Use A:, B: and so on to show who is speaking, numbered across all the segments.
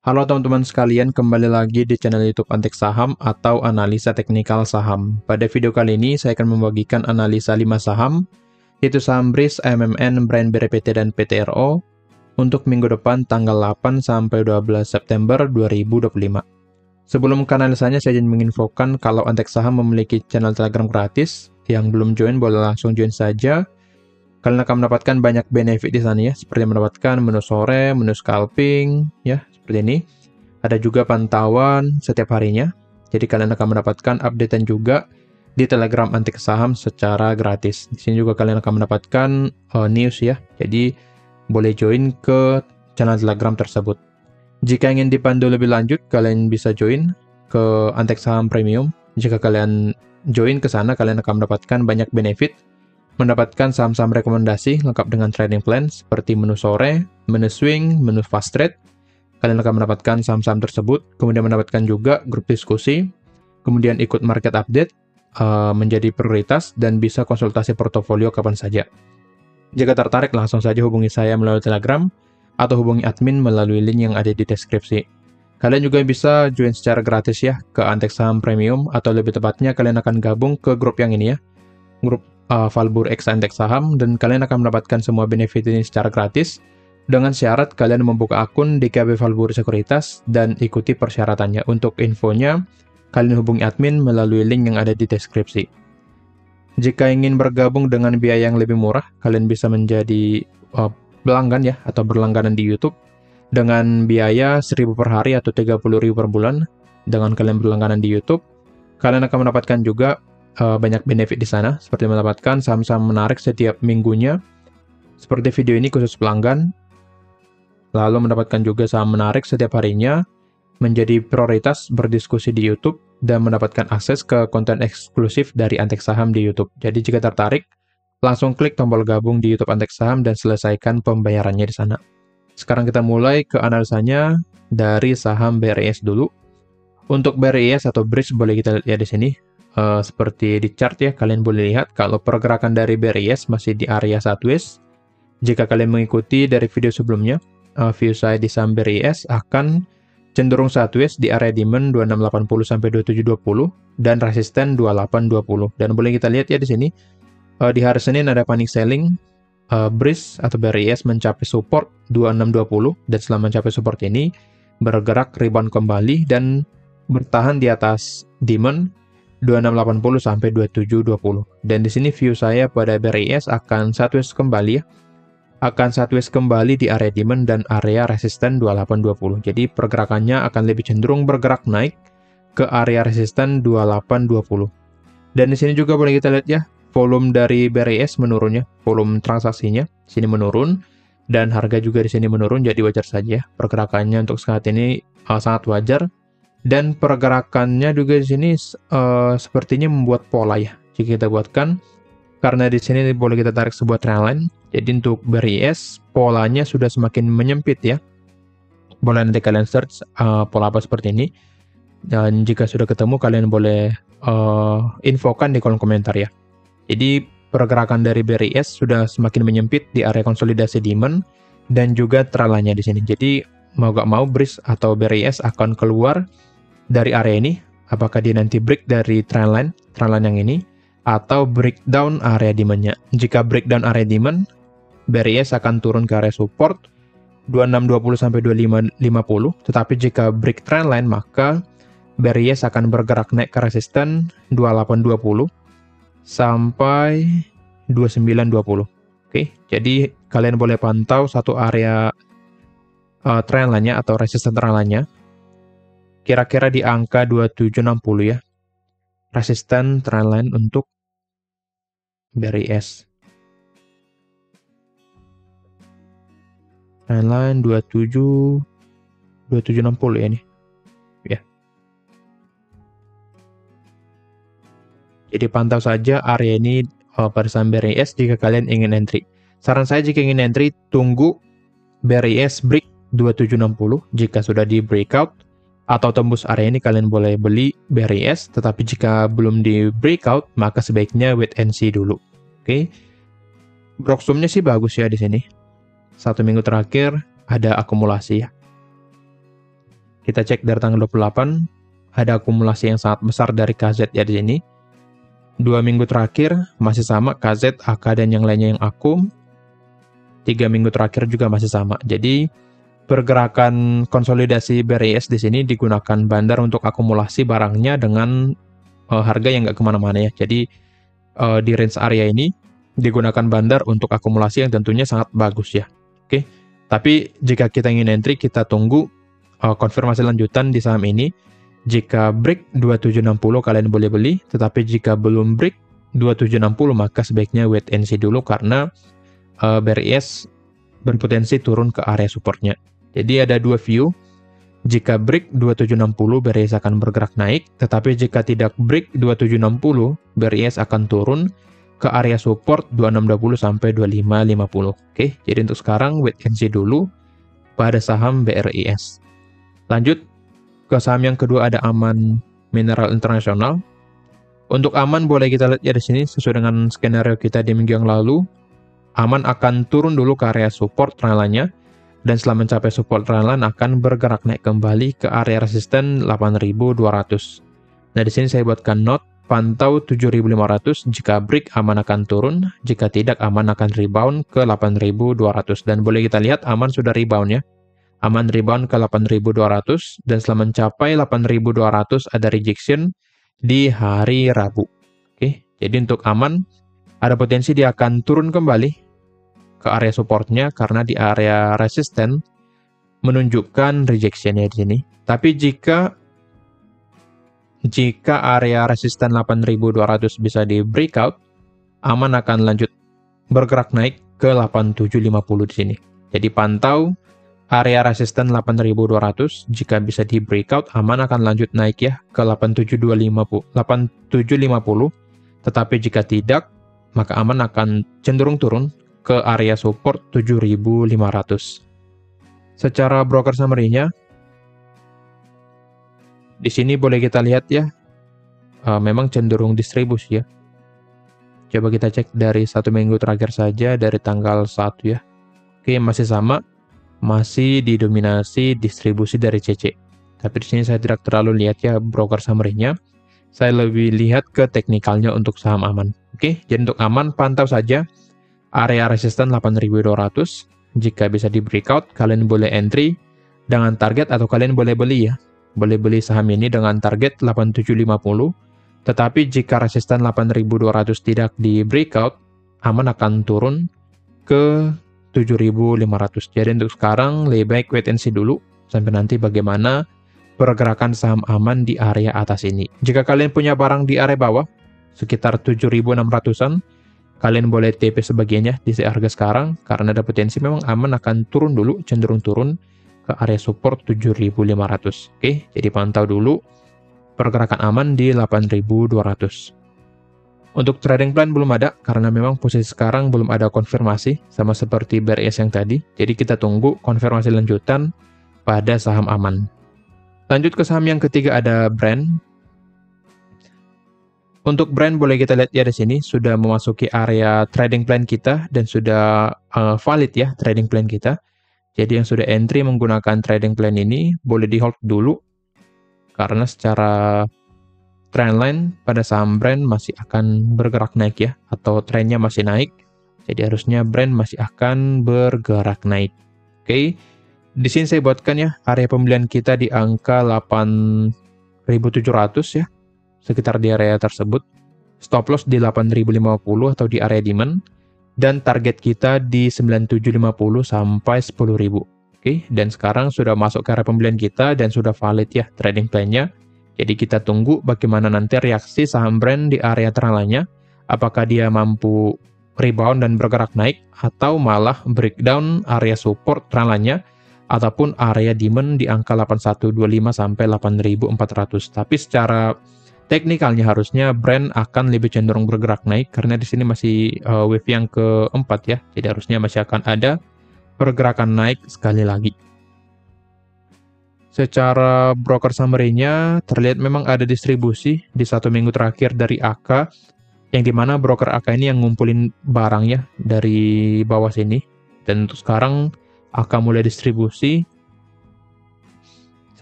A: Halo teman-teman sekalian, kembali lagi di channel YouTube Antek Saham atau Analisa Teknikal Saham. Pada video kali ini, saya akan membagikan analisa 5 saham, yaitu saham BRIS, AMMN, Brand BRPT, dan PTRO, untuk minggu depan tanggal 8 sampai 12 September 2025. Sebelum ke analisanya, saya ingin menginfokan kalau Antek Saham memiliki channel Telegram gratis. Yang belum join, boleh langsung join saja. Kalian akan mendapatkan banyak benefit di sana ya, seperti mendapatkan menu sore, menu scalping, ya, seperti ini. Ada juga pantauan setiap harinya. Jadi kalian akan mendapatkan updatean juga di Telegram Antek Saham secara gratis. Di sini juga kalian akan mendapatkan news ya. Jadi boleh join ke channel Telegram tersebut. Jika ingin dipandu lebih lanjut, kalian bisa join ke Antek Saham Premium. Jika kalian join ke sana, kalian akan mendapatkan banyak benefit, mendapatkan saham-saham rekomendasi lengkap dengan trading plan seperti menu sore, menu swing, menu fast trade. Kalian akan mendapatkan saham-saham tersebut, kemudian mendapatkan juga grup diskusi, kemudian ikut market update, menjadi prioritas, dan bisa konsultasi portofolio kapan saja. Jika tertarik, langsung saja hubungi saya melalui Telegram, atau hubungi admin melalui link yang ada di deskripsi. Kalian juga bisa join secara gratis ya ke Antek Saham Premium, atau lebih tepatnya kalian akan gabung ke grup yang ini ya, grup Valbur X Antek Saham, dan kalian akan mendapatkan semua benefit ini secara gratis dengan syarat kalian membuka akun di KB Valbur Sekuritas dan ikuti persyaratannya. Untuk infonya, kalian hubungi admin melalui link yang ada di deskripsi. Jika ingin bergabung dengan biaya yang lebih murah, kalian bisa menjadi pelanggan ya, atau berlangganan di YouTube dengan biaya 1.000 per hari atau 30.000 per bulan. Dengan kalian berlangganan di YouTube, kalian akan mendapatkan juga banyak benefit di sana, seperti mendapatkan saham-saham menarik setiap minggunya, seperti video ini khusus pelanggan, lalu mendapatkan juga saham menarik setiap harinya, menjadi prioritas berdiskusi di YouTube, dan mendapatkan akses ke konten eksklusif dari Antek Saham di YouTube. Jadi jika tertarik, langsung klik tombol gabung di YouTube Antek Saham dan selesaikan pembayarannya di sana. Sekarang kita mulai ke analisanya dari saham BRIS dulu. Untuk BRIS atau BRIS boleh kita lihat di sini. Seperti di chart ya, kalian boleh lihat kalau pergerakan dari BRIS masih di area sideways. Jika kalian mengikuti dari video sebelumnya, view saya di saham BRIS akan cenderung sideways di area demand 2680 sampai 2720 dan resisten 2820. Dan boleh kita lihat ya di sini, di hari Senin ada panic selling, BRIS atau BRIS mencapai support 2620, dan setelah mencapai support ini bergerak rebound kembali dan bertahan di atas demand 2680 sampai 2720. Dan di sini view saya pada BRIS akan sideways kembali ya. Akan sideways kembali di area demand dan area resisten 2820. Jadi pergerakannya akan lebih cenderung bergerak naik ke area resisten 2820. Dan di sini juga boleh kita lihat ya, volume dari BRIS menurun ya, volume transaksinya sini menurun dan harga juga di sini menurun, jadi wajar saja pergerakannya untuk saat ini sangat wajar. Dan pergerakannya juga di sini sepertinya membuat pola ya. Jika kita buatkan, karena di sini boleh kita tarik sebuah trendline. Jadi untuk BRIS polanya sudah semakin menyempit ya. Boleh nanti kalian search pola apa seperti ini. Dan jika sudah ketemu, kalian boleh infokan di kolom komentar ya. Jadi pergerakan dari BRIS sudah semakin menyempit di area konsolidasi demand dan juga trendline-nya di sini. Jadi mau gak mau BRIS atau BRIS akan keluar dari area ini, apakah dia nanti break dari trendline yang ini, atau breakdown area demand-nya. Jika breakdown area demand, BRIS akan turun ke area support 2620 sampai 2550, tetapi jika break trendline maka BRIS akan bergerak naik ke resisten 2820 sampai 2920. Oke, jadi kalian boleh pantau satu area trendline-nya atau resisten trendline-nya kira-kira di angka 2760 ya. Resisten trendline untuk BRIS. Trendline 2760 ya nih. Ya. Jadi pantau saja area ini pada saham BRIS jika kalian ingin entry. Saran saya jika ingin entry, tunggu BRIS break 2760. Jika sudah di breakout atau tembus area ini, kalian boleh beli BRIS, tetapi jika belum di breakout, maka sebaiknya wait and see dulu. Oke. Broksumnya sih bagus ya di sini. 1 minggu terakhir ada akumulasi ya. Kita cek dari tanggal 28, ada akumulasi yang sangat besar dari KZ ya di sini. 2 minggu terakhir masih sama, KZ, AK, dan yang lainnya yang akum. 3 minggu terakhir juga masih sama. Jadi pergerakan konsolidasi BRIS di sini digunakan bandar untuk akumulasi barangnya dengan harga yang nggak kemana-mana ya. Jadi di range area ini digunakan bandar untuk akumulasi yang tentunya sangat bagus ya. Oke, tapi jika kita ingin entry, kita tunggu konfirmasi lanjutan di saham ini. Jika break 2760 kalian boleh beli, tetapi jika belum break 2760 maka sebaiknya wait and see dulu karena BRIS berpotensi turun ke area supportnya. Jadi ada dua view. Jika break 2760, BRIS akan bergerak naik, tetapi jika tidak break 2760, BRIS akan turun ke area support 2620 sampai 2550. Oke, jadi untuk sekarang wait and see dulu pada saham BRIS. Lanjut ke saham yang kedua, ada Aman Mineral Internasional. Untuk Aman boleh kita lihat ya di sini sesuai dengan skenario kita di minggu yang lalu. Aman akan turun dulu ke area support trendline-nya, dan setelah mencapai support trendline akan bergerak naik kembali ke area resisten 8.200. Nah, di sini saya buatkan note pantau 7.500. Jika break Aman akan turun, jika tidak Aman akan rebound ke 8.200. Dan boleh kita lihat Aman sudah rebound ya. Aman rebound ke 8.200 dan setelah mencapai 8.200 ada rejection di hari Rabu. Oke, jadi untuk Aman ada potensi dia akan turun kembali ke area supportnya karena di area resisten menunjukkan rejectionnya di sini. Tapi jika area resisten 8.200 bisa di breakout, Aman akan lanjut bergerak naik ke 8.750 di sini. Jadi pantau area resisten 8.200, jika bisa di breakout, Aman akan lanjut naik ya ke 8.750. Tetapi jika tidak, maka Aman akan cenderung turun ke area support 7.500. Secara broker summary-nya, di sini boleh kita lihat ya, memang cenderung distribusi ya. Coba kita cek dari 1 minggu terakhir saja, dari tanggal 1 ya. Oke, masih sama. Masih didominasi distribusi dari CC. Tapi di sini saya tidak terlalu lihat ya broker summary-nya. Saya lebih lihat ke teknikalnya untuk saham Aman. Oke, jadi untuk Aman pantau saja area resisten 8.200. Jika bisa di breakout, kalian boleh entry dengan target atau kalian boleh beli ya. Boleh beli saham ini dengan target 8.750. Tetapi jika resisten 8.200 tidak di breakout, Aman akan turun ke 7.500. Jadi untuk sekarang lebih baik wait and see dulu sampai nanti bagaimana pergerakan saham Aman di area atas ini. Jika kalian punya barang di area bawah sekitar 7.600-an, kalian boleh TP sebagiannya di harga sekarang karena ada potensi memang Aman akan turun dulu, cenderung turun ke area support 7.500. Oke, jadi pantau dulu pergerakan Aman di 8.200. Untuk trading plan belum ada, karena memang posisi sekarang belum ada konfirmasi, sama seperti BRIS yang tadi. Jadi kita tunggu konfirmasi lanjutan pada saham Aman. Lanjut ke saham yang ketiga, ada Brand. Untuk Brand boleh kita lihat ya di sini, sudah memasuki area trading plan kita, dan sudah valid ya trading plan kita. Jadi yang sudah entry menggunakan trading plan ini, boleh di hold dulu, karena secara trendline pada saham Brand masih akan bergerak naik ya, atau trennya masih naik. Jadi harusnya Brand masih akan bergerak naik. Oke, di sini saya buatkan ya area pembelian kita di angka 8.700 ya, sekitar di area tersebut. Stop loss di 8.050 atau di area demand, dan target kita di 9.750 sampai 10.000. Oke, dan sekarang sudah masuk ke area pembelian kita dan sudah valid ya trading plan-nya. Jadi kita tunggu bagaimana nanti reaksi saham Brand di area trendline-nya. Apakah dia mampu rebound dan bergerak naik, atau malah breakdown area support trendline-nya, ataupun area demand di angka 8125 sampai 8400. Tapi secara teknikalnya harusnya Brand akan lebih cenderung bergerak naik, karena di sini masih wave yang keempat ya. Jadi harusnya masih akan ada pergerakan naik sekali lagi. Secara broker summary-nya terlihat memang ada distribusi di 1 minggu terakhir dari AK, yang dimana broker AK ini yang ngumpulin barangnya dari bawah sini. Dan untuk sekarang AK mulai distribusi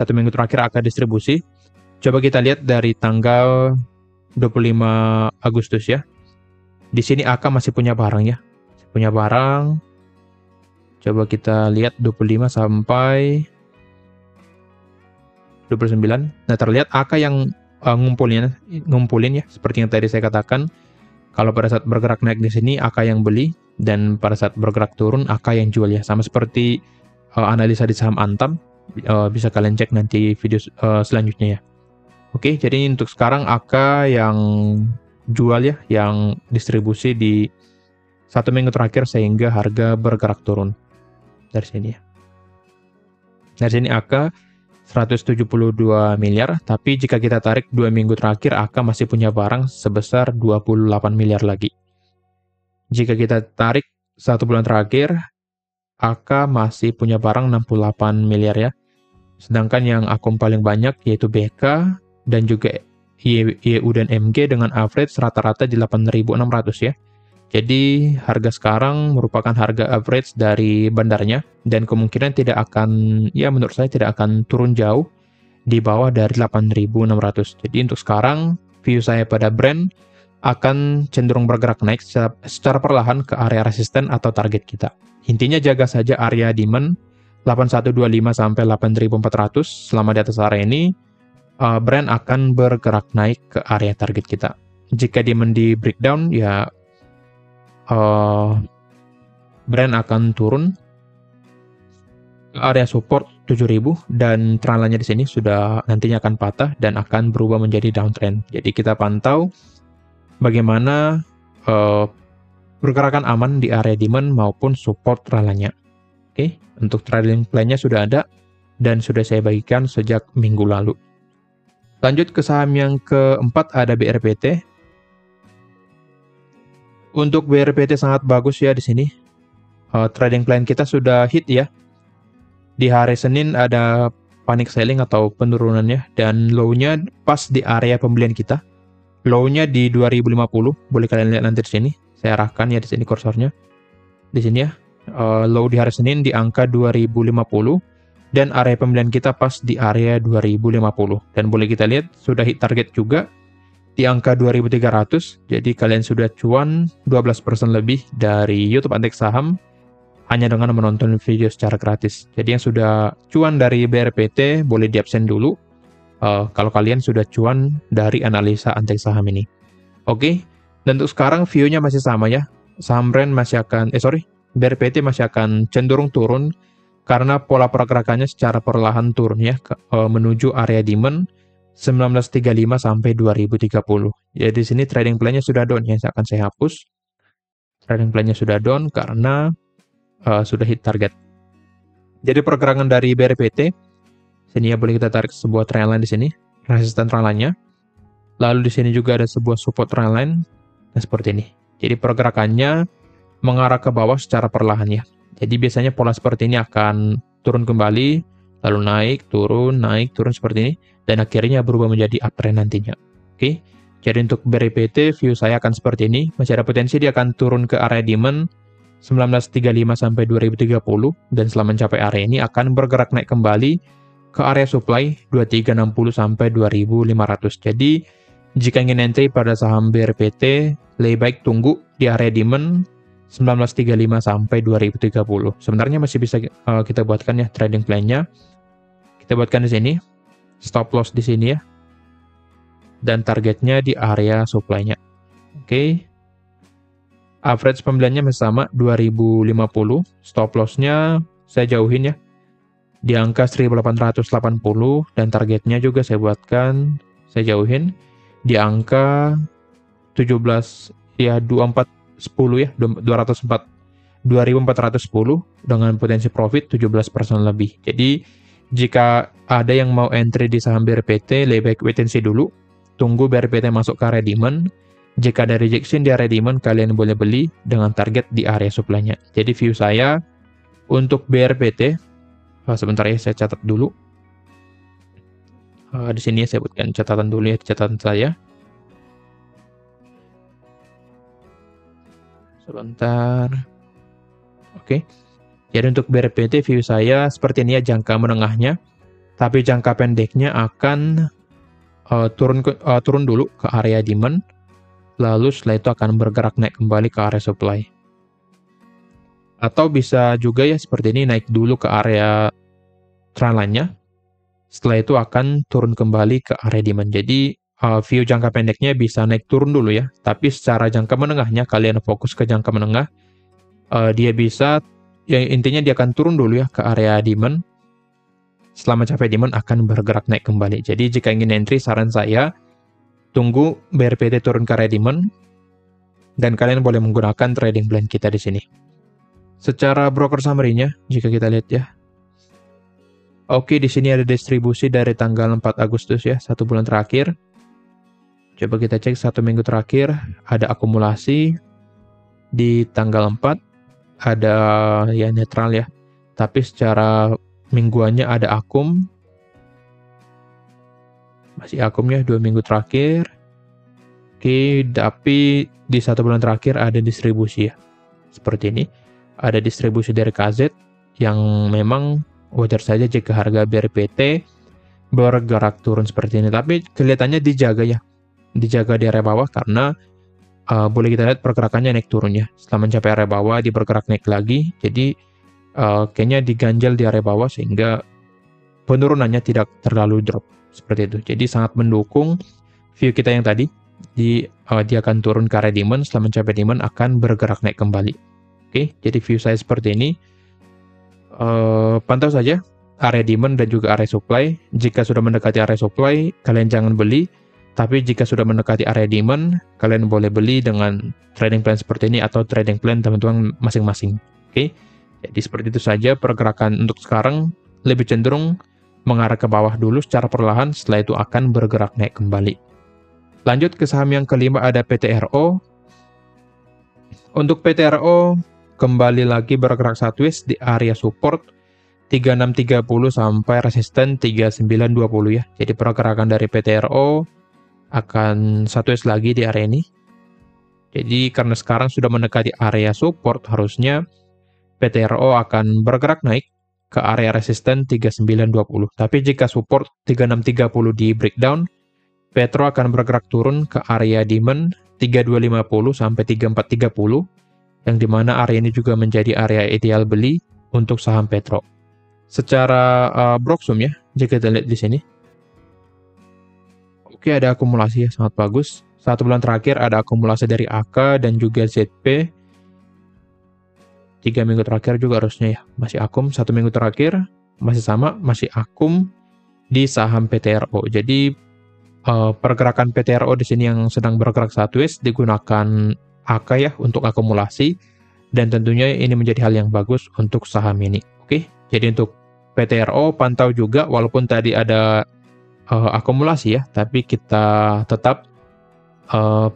A: 1 minggu terakhir AK distribusi. Coba kita lihat dari tanggal 25 Agustus ya. Di sini AK masih punya barang ya. Masih punya barang. Coba kita lihat 25 sampai 29. Nah, terlihat AK yang ngumpulin ya, seperti yang tadi saya katakan. Kalau pada saat bergerak naik di sini AK yang beli, dan pada saat bergerak turun AK yang jual ya. Sama seperti analisa di saham Antam, bisa kalian cek nanti video selanjutnya ya. Oke, jadi untuk sekarang AK yang jual ya, yang distribusi di 1 minggu terakhir sehingga harga bergerak turun. Dari sini ya. Dari sini AK 172 miliar, tapi jika kita tarik 2 minggu terakhir AK masih punya barang sebesar 28 miliar lagi. Jika kita tarik 1 bulan terakhir, AK masih punya barang 68 miliar ya. Sedangkan yang akun paling banyak yaitu BK dan juga YU dan MG dengan average rata-rata di 8.600 ya. Jadi harga sekarang merupakan harga average dari bandarnya dan kemungkinan tidak akan, ya menurut saya tidak akan turun jauh di bawah dari 8.600. Jadi untuk sekarang view saya pada Brent akan cenderung bergerak naik secara perlahan ke area resisten atau target kita. Intinya jaga saja area demand 8125 sampai 8400. Selama di atas area ini Brent akan bergerak naik ke area target kita. Jika demand di breakdown ya Brent akan turun ke area support 7000 dan trendline di sini sudah nantinya akan patah dan akan berubah menjadi downtrend. Jadi kita pantau bagaimana pergerakan aman di area demand maupun support trendline-nya. Oke, untuk trading plan-nya sudah ada dan sudah saya bagikan sejak minggu lalu. Lanjut ke saham yang keempat ada BRPT. Untuk BRPT sangat bagus ya di sini. Trading plan kita sudah hit ya. Di hari Senin ada panic selling atau penurunannya dan low-nya pas di area pembelian kita. Low-nya di 2050. Boleh kalian lihat nanti di sini. Saya arahkan ya di sini kursornya. Di sini ya. Low di hari Senin di angka 2050 dan area pembelian kita pas di area 2050. Dan boleh kita lihat sudah hit target juga di angka 2300, jadi kalian sudah cuan 12% lebih dari YouTube Antek Saham hanya dengan menonton video secara gratis. Jadi yang sudah cuan dari BRPT boleh di-absen dulu kalau kalian sudah cuan dari analisa Antek Saham ini. Oke, dan untuk sekarang view-nya masih sama ya. Saham Brent masih akan, BRPT masih akan cenderung turun karena pola pergerakannya secara perlahan turun ya menuju area demand 1935 sampai 2030. Jadi di sini trading plan-nya sudah down ya, akan saya hapus. Trading plan-nya sudah down karena sudah hit target. Jadi pergerakan dari BRPT sini ya, boleh kita tarik sebuah trendline di sini, resisten trendline-nya. Lalu di sini juga ada sebuah support trendline seperti ini. Jadi pergerakannya mengarah ke bawah secara perlahan ya. Jadi biasanya pola seperti ini akan turun kembali, lalu naik, turun seperti ini, dan akhirnya berubah menjadi uptrend nantinya. Oke, jadi untuk BRPT view saya akan seperti ini, masih ada potensi dia akan turun ke area demand 1935 sampai 2030, dan setelah mencapai area ini akan bergerak naik kembali ke area supply 2360 sampai 2500. Jadi jika ingin entry pada saham BRPT, lebih baik tunggu di area demand 1935 sampai 2030. Sebenarnya masih bisa kita buatkan ya trading plan-nya. Kita buatkan di sini. Stop loss di sini ya. Dan targetnya di area supply-nya. Oke. Average pembeliannya masih sama 2050. Stop loss-nya saya jauhin ya. Di angka 1880 dan targetnya juga saya buatkan, saya jauhin di angka 17 ya 2410 ya 2410 dengan potensi profit 17% lebih. Jadi jika ada yang mau entry di saham BRPT, lebih baik wait and see dulu. Tunggu BRPT masuk ke area demand. Jika ada rejection di area demand, kalian boleh beli dengan target di area supply-nya. Jadi view saya untuk BRPT, sebentar ya saya catat dulu. Di sini saya buatkan catatan dulu ya, di catatan saya. Sebentar. Oke. Jadi untuk BRPT view saya seperti ini ya jangka menengahnya. tapi jangka pendeknya akan turun dulu ke area demand, lalu setelah itu akan bergerak naik kembali ke area supply. Atau bisa juga ya seperti ini, naik dulu ke area trendline-nya, setelah itu akan turun kembali ke area demand. Jadi view jangka pendeknya bisa naik turun dulu ya, tapi secara jangka menengahnya kalian fokus ke jangka menengah, dia bisa, ya intinya dia akan turun dulu ya ke area demand. Setelah mencapai demand akan bergerak naik kembali. Jadi jika ingin entry, saran saya tunggu BRPT turun ke area demand dan kalian boleh menggunakan trading plan kita di sini. Secara broker summary-nya jika kita lihat ya. Oke, di sini ada distribusi dari tanggal 4 Agustus ya, 1 bulan terakhir. Coba kita cek 1 minggu terakhir, ada akumulasi di tanggal 4, ada ya netral ya. Tapi secara mingguannya ada akum, masih akum ya 2 minggu terakhir. Oke, tapi di 1 bulan terakhir ada distribusi ya, seperti ini. Ada distribusi dari KZ yang memang wajar saja jika harga BRPT bergerak turun seperti ini. Tapi kelihatannya dijaga ya, dijaga di area bawah karena boleh kita lihat pergerakannya naik turun ya. Setelah mencapai area bawah, dia bergerak naik lagi. Jadi kayaknya diganjal di area bawah sehingga penurunannya tidak terlalu drop seperti itu. Jadi sangat mendukung view kita yang tadi. Dia akan turun ke area demand, setelah mencapai demand akan bergerak naik kembali. Oke, jadi view saya seperti ini. Pantau saja area demand dan juga area supply. Jika sudah mendekati area supply, kalian jangan beli. Tapi jika sudah mendekati area demand, kalian boleh beli dengan trading plan seperti ini atau trading plan teman-teman masing-masing. Oke. Jadi seperti itu saja pergerakan untuk sekarang, lebih cenderung mengarah ke bawah dulu secara perlahan, setelah itu akan bergerak naik kembali. Lanjut ke saham yang kelima ada PTRO. Untuk PTRO kembali lagi bergerak sideways di area support 3630 sampai resisten 3920 ya. Jadi pergerakan dari PTRO akan sideways lagi di area ini. Jadi karena sekarang sudah mendekati area support, harusnya PTRO akan bergerak naik ke area resisten 3920. Tapi jika support 3630 di breakdown, Petro akan bergerak turun ke area demand 3250 sampai 3430, yang dimana area ini juga menjadi area ideal beli untuk saham Petro. Secara Broksum ya, jika kita lihat di sini. Oke, ada akumulasi ya, sangat bagus. 1 bulan terakhir ada akumulasi dari AK dan juga ZP. 3 minggu terakhir juga harusnya ya, masih akum. 1 minggu terakhir masih sama, masih akum di saham PTRO. Jadi pergerakan PTRO di sini yang sedang bergerak sideways digunakan AK ya untuk akumulasi, dan tentunya ini menjadi hal yang bagus untuk saham ini. Oke, jadi untuk PTRO pantau juga walaupun tadi ada akumulasi ya, tapi kita tetap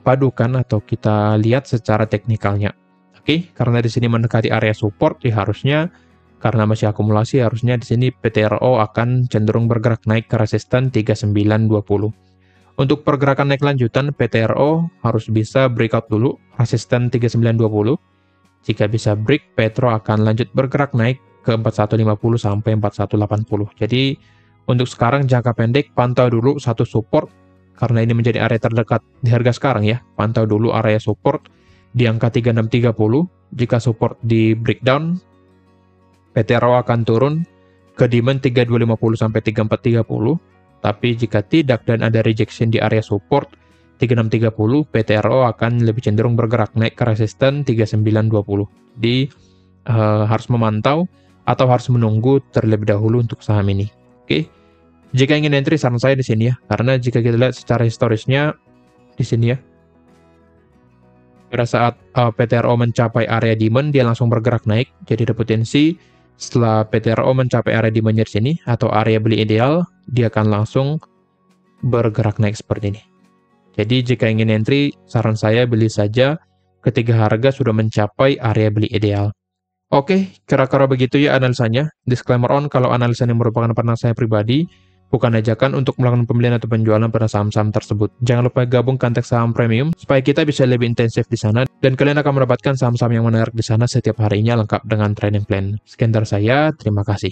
A: padukan atau kita lihat secara teknikalnya. Oke, karena di sini mendekati area support, ya harusnya karena masih akumulasi, harusnya di sini PTRO akan cenderung bergerak naik ke resisten 3920. Untuk pergerakan naik lanjutan, PTRO harus bisa breakout dulu resisten 3920. Jika bisa break, Petro akan lanjut bergerak naik ke 4150 sampai 4180. Jadi untuk sekarang jangka pendek pantau dulu satu support karena ini menjadi area terdekat di harga sekarang ya. Pantau dulu area support di angka 3630. Jika support di breakdown, PTRO akan turun ke demand 3250 sampai 3430. Tapi jika tidak dan ada rejection di area support 3630, PTRO akan lebih cenderung bergerak naik ke resisten 3920. Jadi harus memantau atau harus menunggu terlebih dahulu untuk saham ini. Oke. Jika ingin entry, saran saya di sini ya, karena jika kita lihat secara historisnya di sini ya, pada saat PTRO mencapai area demand, dia langsung bergerak naik. Jadi ada potensi setelah PTRO mencapai area demand di sini atau area beli ideal, dia akan langsung bergerak naik seperti ini. Jadi jika ingin entry, saran saya beli saja ketika harga sudah mencapai area beli ideal. Oke, kira-kira begitu ya analisanya. Disclaimer on, kalau analisa ini merupakan pandangan saya pribadi, bukan ajakan untuk melakukan pembelian atau penjualan pada saham-saham tersebut. Jangan lupa gabung Kantek Saham Premium supaya kita bisa lebih intensif di sana dan kalian akan mendapatkan saham-saham yang menarik di sana setiap harinya lengkap dengan trading plan. Sekian dari saya, terima kasih.